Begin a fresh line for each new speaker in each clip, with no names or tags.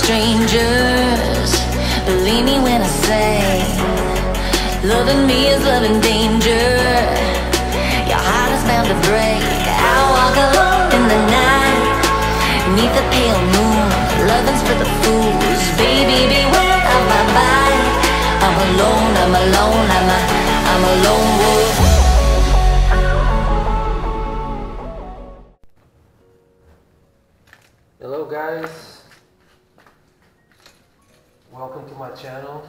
strangers. Believe me when I say, loving me is loving danger. Your heart is bound to break. I walk alone in the night, beneath the pale moon. Loving's for the fools. Baby, beware of my bite. I'm alone, I'm alone, I'm a lone wolf.
Hello guys, welcome to my channel.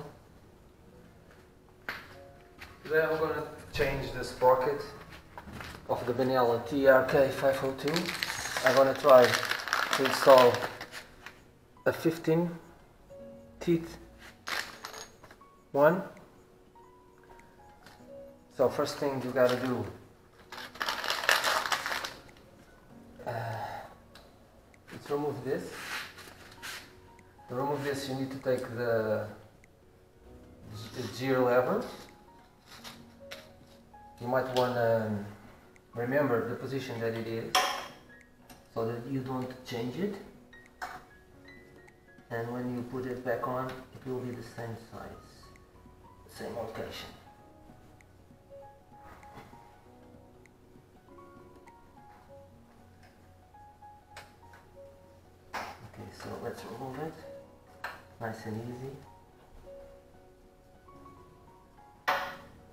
Today I'm going to change the sprocket of the Benelli TRK 502. I'm going to try to install a 15 teeth one. So first thing you gotta do, let's remove this. To remove this you need to take the gear lever. You might want to remember the position that it is so that you don't change it, and when you put it back on it will be the same size, same location. Okay, so let's remove it, nice and easy.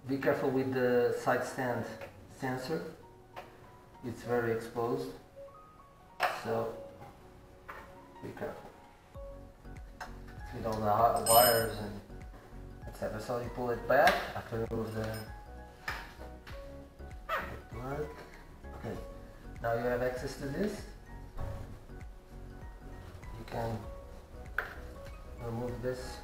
Be careful with the side stand sensor, it's very exposed, so be careful with all the hot wires and etc. So you pull it back after you remove the plug. Okay, now you have access to this. You can remove this.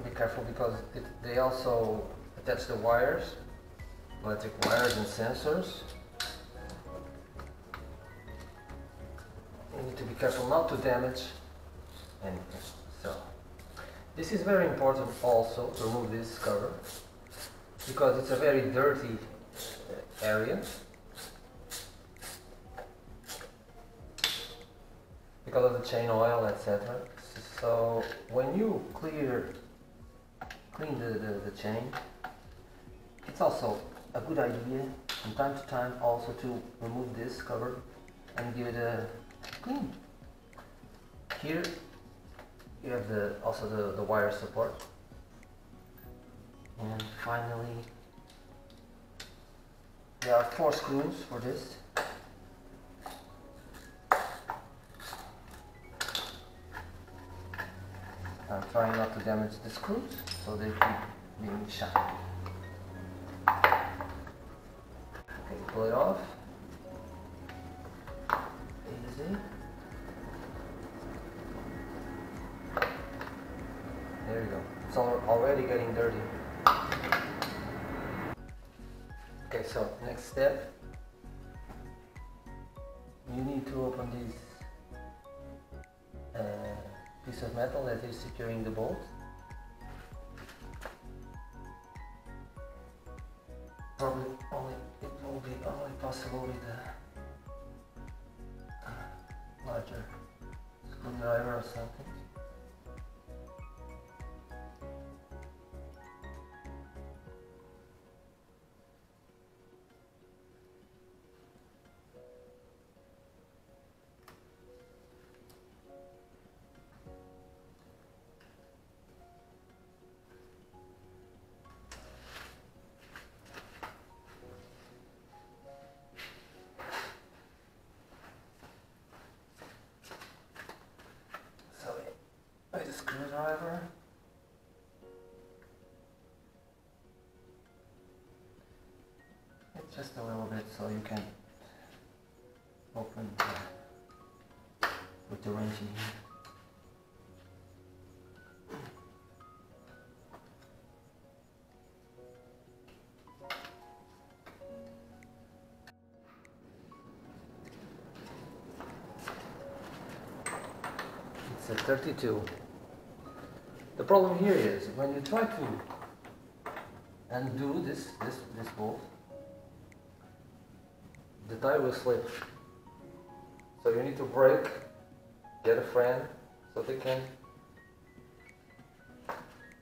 Be careful because they also attach the wires, electric wires and sensors. You need to be careful not to damage anything. So this is very important also to remove this cover because it's a very dirty area because of the chain oil, etc. So when you clean the chain, it's also a good idea from time to time also to remove this cover and give it a clean. Here you have also the wire support, and finally there are 4 screws for this. I'm trying not to damage the screws so they keep being shiny. Okay, pull it off. Easy. There you go. It's already getting dirty. Okay, so next step. You need to open this piece of metal that is securing the bolt. Probably it will be only possible with a larger screwdriver or something. With a screwdriver, it's just a little bit so you can open with the wrench in here. It's a 32. The problem here is when you try to undo this bolt, the tire will slip. So you need to brake, get a friend so they can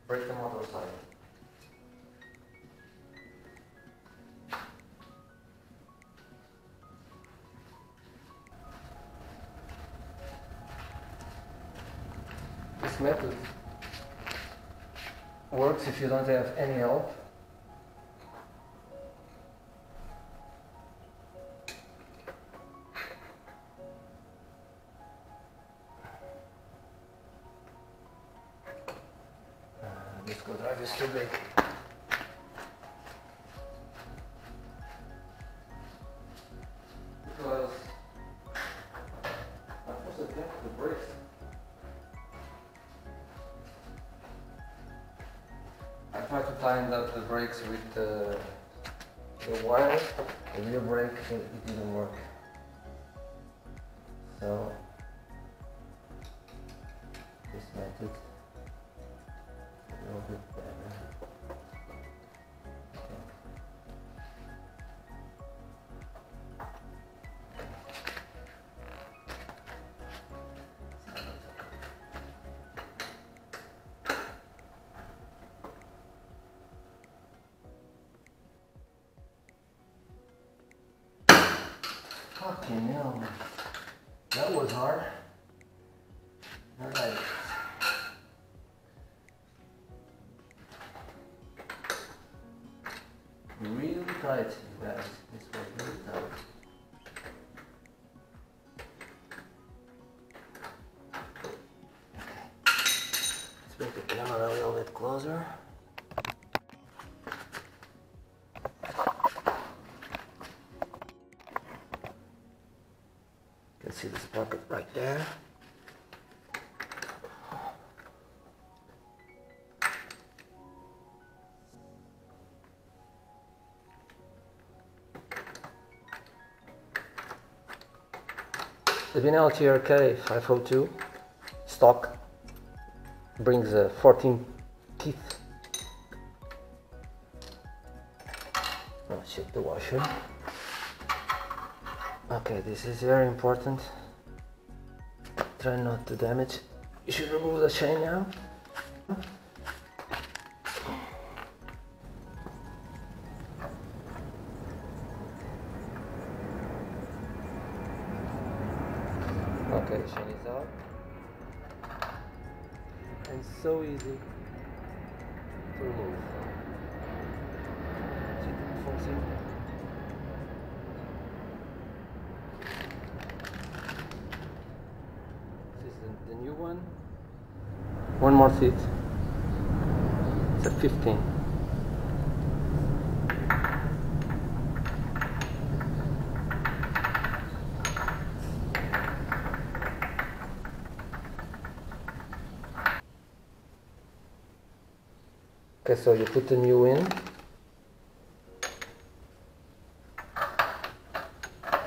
break the motorcycle. This method works if you don't have any help. This screwdriver is too big. Because I'm supposed to get the brakes. I tried to tighten up the brakes with the wire, the rear brake, it didn't work. So this method is a little bit better. Fucking hell, that was hard. Alright. Really tight, you guys. This was really tight. Let's make the camera a little bit closer. You can see the sprocket right there. The Benelli TRK 502 stock brings 14 teeth. Oh shit, the washer. Okay, this is very important. Try not to damage. You should remove the chain now. Okay, the chain is out. And so easy to remove. See the forcing. This is the new one. One more seat. It's a 15. Okay, so you put the new in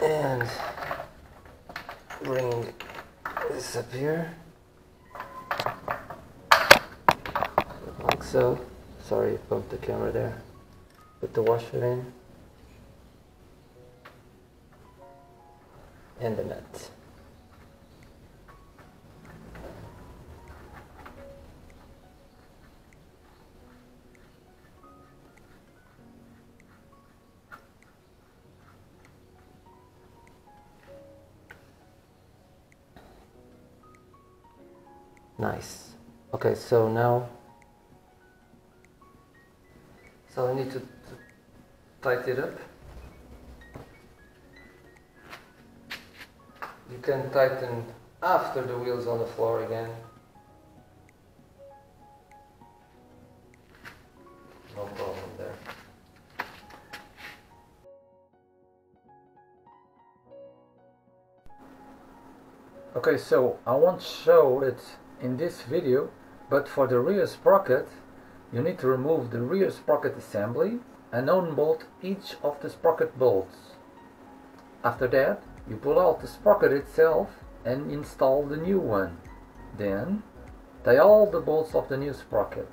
and bring this up here like so. Sorry, bumped the camera there. Put the washer in and the nut. Nice. Okay, so now, I need to tighten it up. You can tighten after the wheel's on the floor again. No problem there. Okay, so I won't show it in this video, but for the rear sprocket you need to remove the rear sprocket assembly and unbolt each of the sprocket bolts. After that you pull out the sprocket itself and install the new one. Then tie all the bolts of the new sprocket.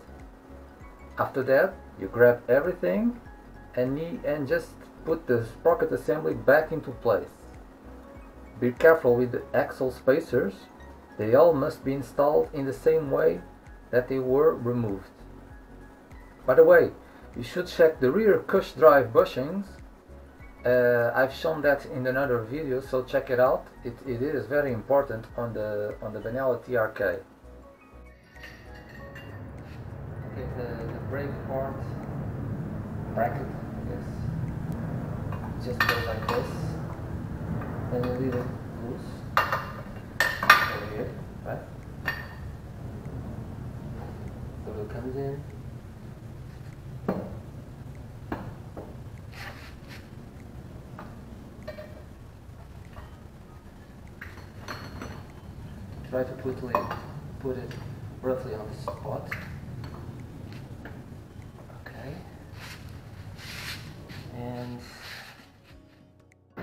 After that, you grab everything and just put the sprocket assembly back into place. Be careful with the axle spacers. They all must be installed in the same way that they were removed. By the way, you should check the rear cush drive bushings. I've shown that in another video, so check it out. It is very important on the Benelli TRK. Okay, the brake part bracket, yes, just goes like this. Then you leave it loose over here, right? So it comes in. Try to put it roughly on the spot. Okay. And the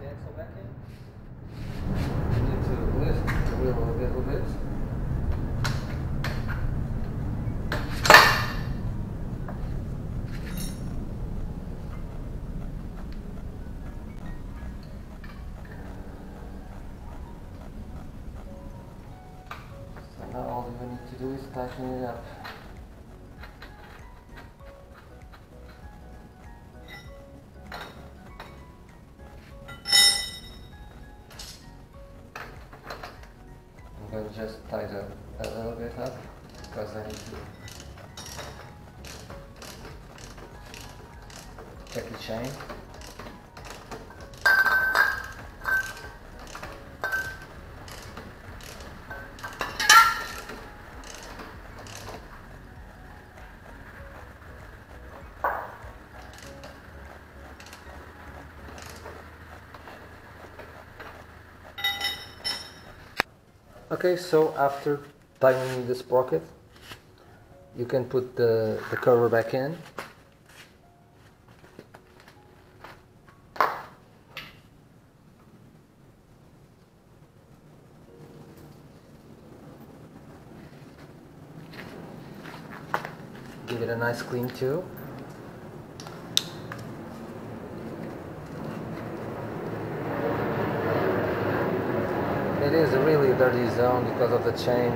axle back in. You need to lift the wheel a little bit. Now all you need to do is tighten it up. I'm going to just tighten a little bit up because I need to check the chain. Okay, so after tightening the sprocket, you can put the cover back in. Give it a nice clean too. It is a really dirty zone because of the chain.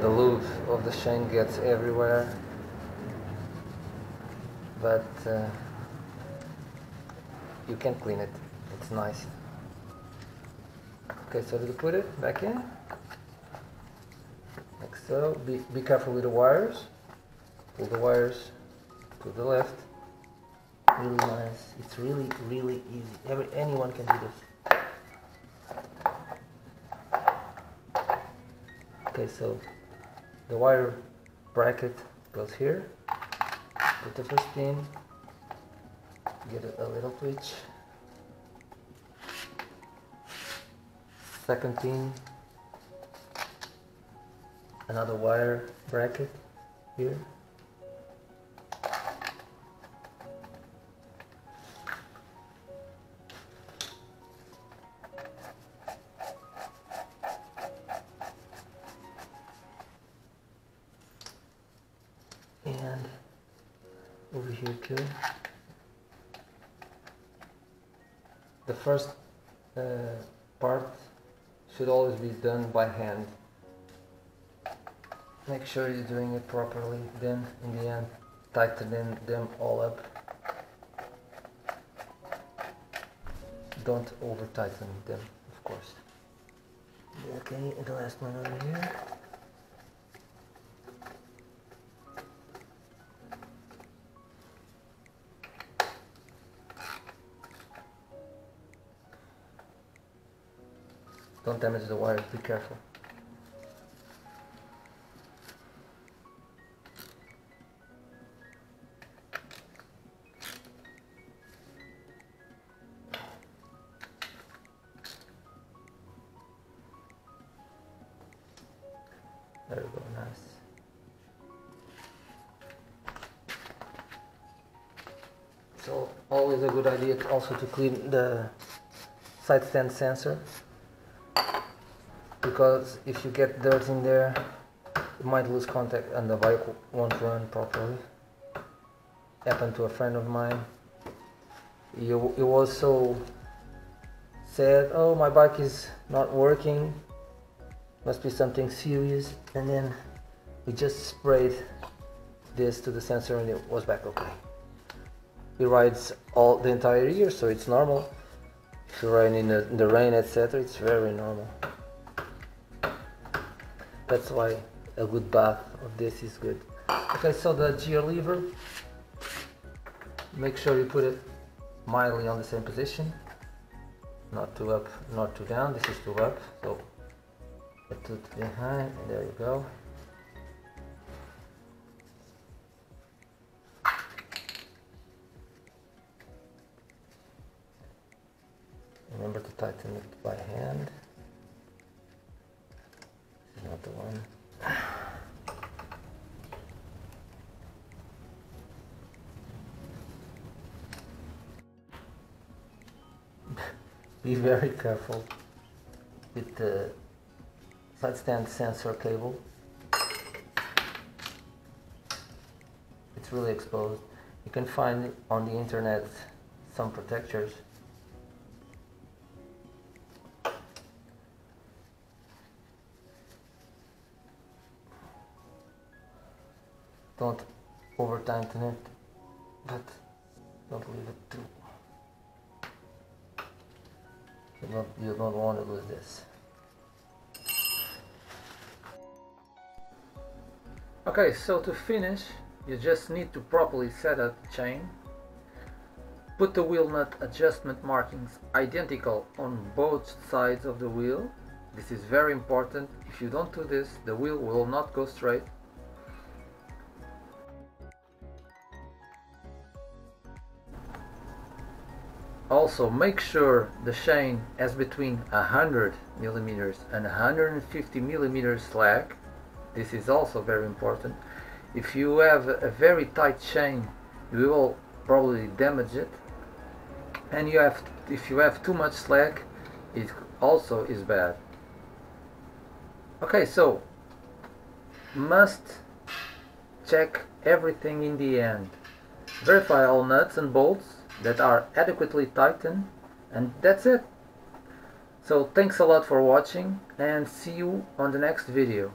The lube of the chain gets everywhere. But you can clean it. It's nice. Okay, so to put it back in, like so. Be careful with the wires. Pull the wires to the left. Really nice. It's really easy. Anyone can do this. Okay, so the wire bracket goes here. Put the first pin, get a little twitch. Second pin, another wire bracket here. And over here too. The first part should always be done by hand. Make sure you're doing it properly, then in the end tighten them all up. Don't over tighten them, of course. Okay, and the last one over here. Don't damage the wires, be careful. There we go, nice. So always a good idea also to clean the side stand sensor. because if you get dirt in there, you might lose contact and the bike won't run properly. Happened to a friend of mine. He was so sad, oh, my bike is not working, must be something serious, and then we just sprayed this to the sensor and it was back okay. He rides the entire year, so it's normal. If you ride in the rain, etc., it's very normal. That's why a good bath of this is good. Okay, so the gear lever, make sure you put it mildly on the same position, not too up, not too down. This is too up, so put it behind, and there you go. Remember to tighten it by hand. This is not the one. Be very careful with the side stand sensor cable. It's really exposed. You can find on the internet some protectors. Don't over tighten it, but don't leave it too. You don't want to lose this. Okay, so to finish, you just need to properly set up the chain. Put the wheel nut adjustment markings identical on both sides of the wheel. This is very important. If you don't do this, the wheel will not go straight. Also, make sure the chain has between 100 millimeters and 150 millimeters slack. This is also very important. If you have a very tight chain, you will probably damage it. And if you have too much slack, it also is bad. Okay, so must check everything in the end. Verify all nuts and bolts that are adequately tightened, and that's it. So thanks a lot for watching, and see you on the next video.